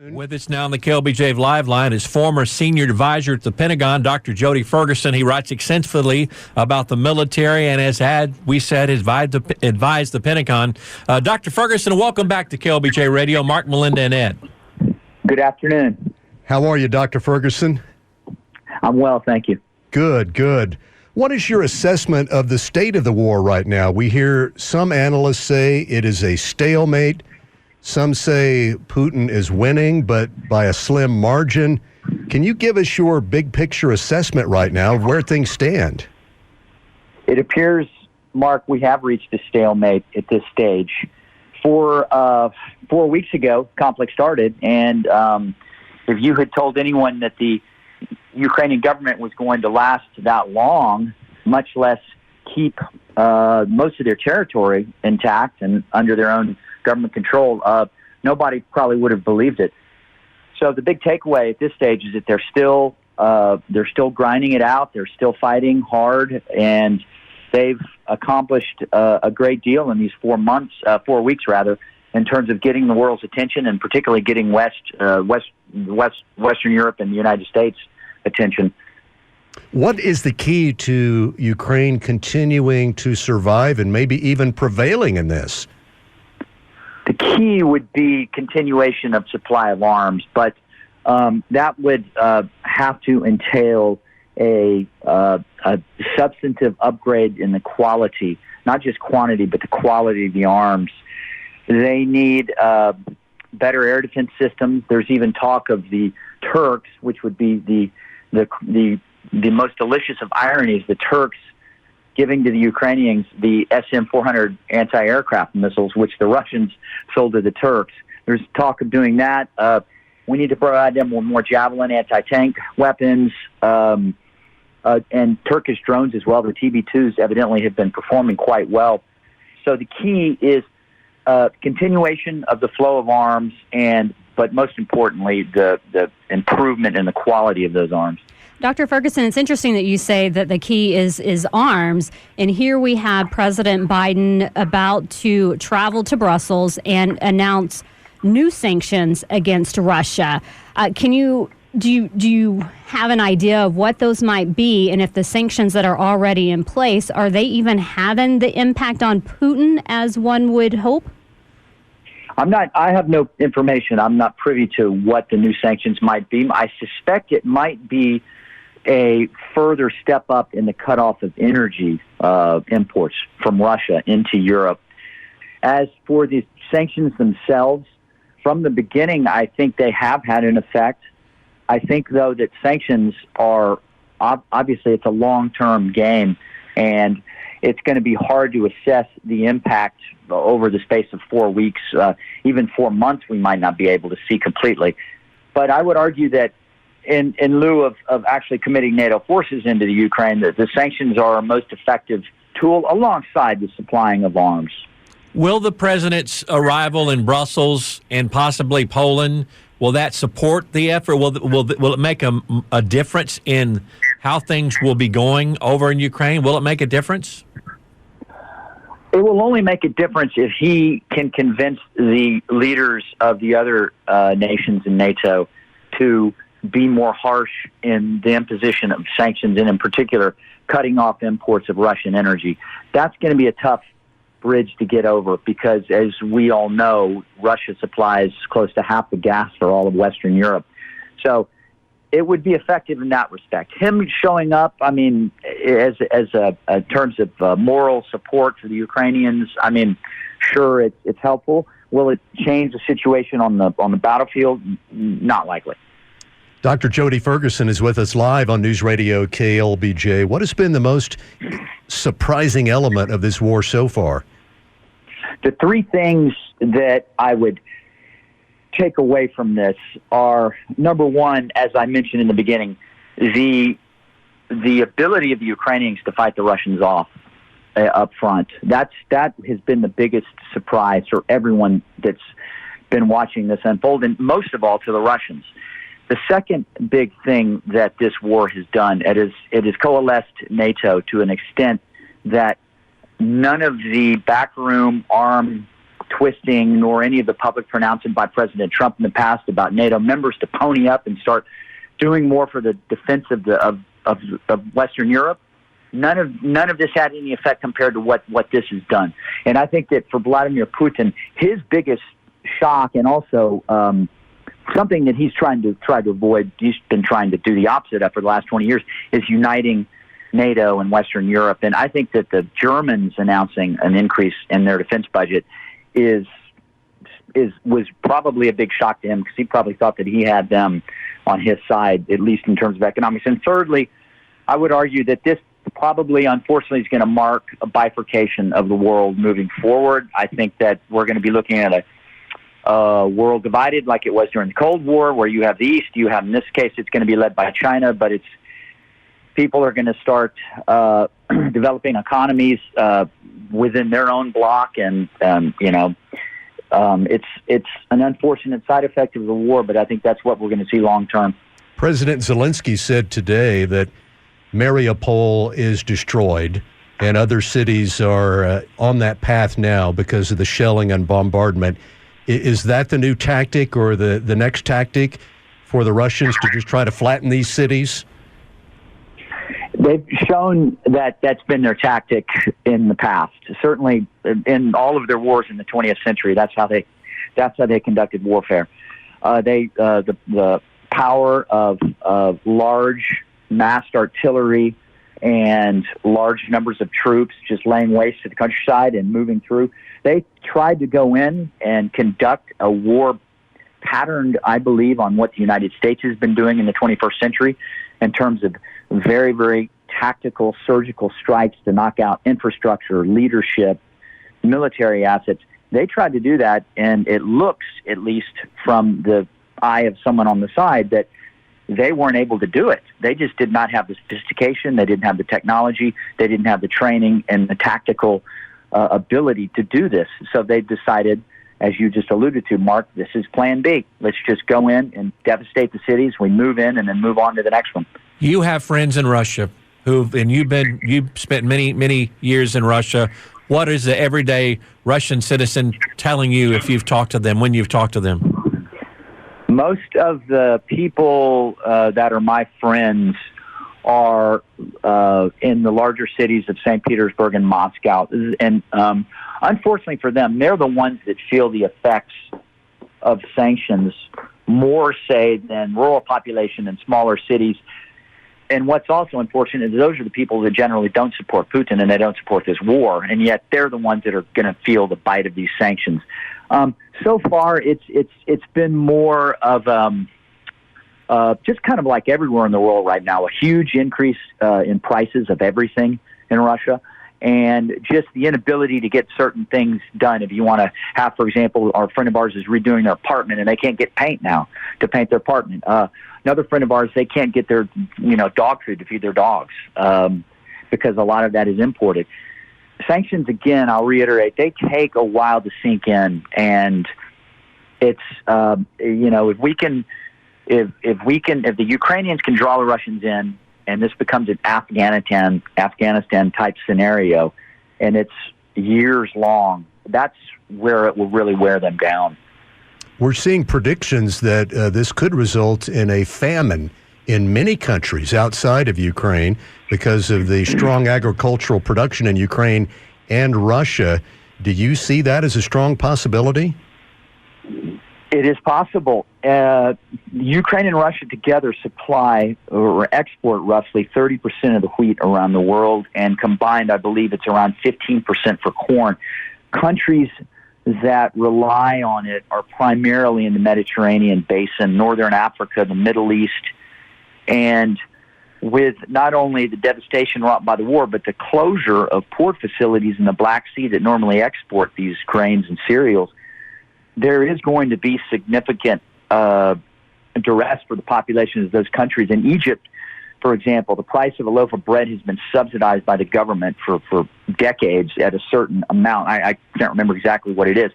With us now on the KLBJ Live Line is former Senior Advisor at the Pentagon, Dr. Jody Ferguson. He writes extensively about the military and has advised the Pentagon. Dr. Ferguson, welcome back to KLBJ Radio. Mark, Melynda, and Ed. Good afternoon. How are you, Dr. Ferguson? I'm well, thank you. Good. What is your assessment of the state of the war right now? We hear some analysts say it is a stalemate. Some say Putin is winning, but by a slim margin. Can you give us your big picture assessment right now of where things stand? It appears, Mark, we have reached a stalemate at this stage. 4 weeks ago, conflict started, and if you had told anyone that the Ukrainian government was going to last that long, much less keep most of their territory intact and under their own government control, nobody probably would have believed it. So the big takeaway at this stage is that they're still grinding it out. They're still fighting hard, and they've accomplished a great deal in these 4 weeks rather, in terms of getting the world's attention and particularly getting Western Europe and the United States attention. What is the key to Ukraine continuing to survive and maybe even prevailing in this? The key would be continuation of supply of arms, but that would have to entail a substantive upgrade in the quality, not just quantity, but the quality of the arms. They need better air defense systems. There's even talk of the Turks, which would be the most delicious of ironies, the Turks giving to the Ukrainians the SM-400 anti-aircraft missiles, which the Russians sold to the Turks. There's talk of doing that. We need to provide them with more Javelin anti-tank weapons and Turkish drones as well. The TB2s evidently have been performing quite well. So the key is continuation of the flow of arms, but most importantly, the improvement in the quality of those arms. Dr. Ferguson, it's interesting that you say that the key is arms. And here we have President Biden about to travel to Brussels and announce new sanctions against Russia. Do you have an idea of what those might be? And if the sanctions that are already in place, are they even having the impact on Putin as one would hope? I have no information. I'm not privy to what the new sanctions might be. I suspect it might be a further step up in the cutoff of energy imports from Russia into Europe. As for the sanctions themselves, from the beginning, I think they have had an effect. I think, though, that sanctions are obviously it's a long-term game, and it's going to be hard to assess the impact over the space of 4 weeks. Even 4 months, we might not be able to see completely. But I would argue that in lieu of actually committing NATO forces into the Ukraine, that the sanctions are our most effective tool alongside the supplying of arms. Will the president's arrival in Brussels and possibly Poland, will that support the effort? Will it make a difference in how things will be going over in Ukraine? Will it make a difference? It will only make a difference if he can convince the leaders of the other nations in NATO to be more harsh in the imposition of sanctions, and in particular, cutting off imports of Russian energy. That's going to be a tough bridge to get over because, as we all know, Russia supplies close to half the gas for all of Western Europe. So it would be effective in that respect. Him showing up, I mean, as terms of moral support for the Ukrainians, I mean, sure, it's helpful. Will it change the situation on the battlefield? Not likely. Dr. Jody Ferguson is with us live on News Radio KLBJ. What has been the most surprising element of this war so far? The three things that I would take away from this are, number one, as I mentioned in the beginning, the ability of the Ukrainians to fight the Russians off up front. That has been the biggest surprise for everyone that's been watching this unfold, and most of all to the Russians. The second big thing that this war has done, it has coalesced NATO to an extent that none of the backroom arm twisting nor any of the public pronouncement by President Trump in the past about NATO members to pony up and start doing more for the defense of Western Europe. None of this had any effect compared to what this has done. And I think that for Vladimir Putin, his biggest shock, and also something that he's trying to avoid, he's been trying to do the opposite of for the last 20 years, is uniting NATO and Western Europe. And I think that the Germans announcing an increase in their defense budget was probably a big shock to him, because he probably thought that he had them on his side, at least in terms of economics. And thirdly, I would argue that this probably, unfortunately, is going to mark a bifurcation of the world moving forward. I think that we're going to be looking at a world divided like it was during the Cold War, where you have the East, you have, in this case, it's going to be led by China, but people are going to start developing economies within their own bloc, and it's an unfortunate side effect of the war, but I think that's what we're going to see long term. President Zelensky said today that Mariupol is destroyed, and other cities are on that path now because of the shelling and bombardment. Is that the new tactic, or the next tactic for the Russians, to just try to flatten these cities? They've shown that that's been their tactic in the past. Certainly, in all of their wars in the 20th century, that's how they conducted warfare. The power of large massed artillery and large numbers of troops just laying waste to the countryside and moving through. They tried to go in and conduct a war patterned, I believe, on what the United States has been doing in the 21st century in terms of very, very tactical surgical strikes to knock out infrastructure, leadership, military assets. They tried to do that, and it looks, at least from the eye of someone on the side, that they weren't able to do it. They just did not have the sophistication. They didn't have the technology. They didn't have the training and the tactical ability to do this. So they decided, as you just alluded to, Mark, this is plan B. Let's just go in and devastate the cities. We move in and then move on to the next one. You have friends in Russia you've spent many years in Russia. What is the everyday Russian citizen telling you if you've talked to them, when you've talked to them? Most of the people that are my friends are in the larger cities of St. Petersburg and Moscow. And unfortunately for them, they're the ones that feel the effects of sanctions more, say, than rural population in smaller cities. And what's also unfortunate is those are the people that generally don't support Putin and they don't support this war, and yet they're the ones that are going to feel the bite of these sanctions. So far, it's been more of just kind of like everywhere in the world right now, a huge increase in prices of everything in Russia, and just the inability to get certain things done. If you want to have, for example, our friend of ours is redoing their apartment, and they can't get paint now to paint their apartment. Another friend of ours, they can't get their dog food to feed their dogs because a lot of that is imported. Sanctions, again, I'll reiterate, they take a while to sink in, and it's if the Ukrainians can draw the Russians in, and this becomes an Afghanistan type scenario, and it's years long, that's where it will really wear them down. We're seeing predictions that this could result in a famine in many countries outside of Ukraine because of the strong agricultural production in Ukraine and Russia. Do you see that as a strong possibility? It is possible. Ukraine and Russia together supply or export roughly 30% of the wheat around the world, and combined, I believe it's around 15% for corn. Countries that rely on it are primarily in the Mediterranean basin, Northern Africa, the Middle East, and with not only the devastation wrought by the war, but the closure of port facilities in the Black Sea that normally export these grains and cereals, there is going to be significant duress for the population of those countries. In Egypt, for example, the price of a loaf of bread has been subsidized by the government for decades at a certain amount. I can't remember exactly what it is.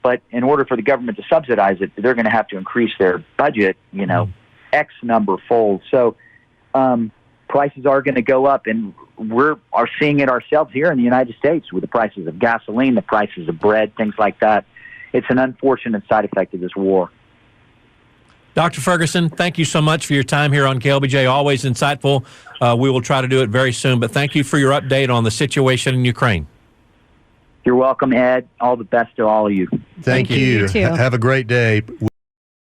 But in order for the government to subsidize it, they're going to have to increase their budget, X number fold. So prices are going to go up. And are seeing it ourselves here in the United States with the prices of gasoline, the prices of bread, things like that. It's an unfortunate side effect of this war. Dr. Ferguson, thank you so much for your time here on KLBJ. Always insightful. We will try to do it very soon, but thank you for your update on the situation in Ukraine. You're welcome, Ed. All the best to all of you. Thank you. You too. Have a great day.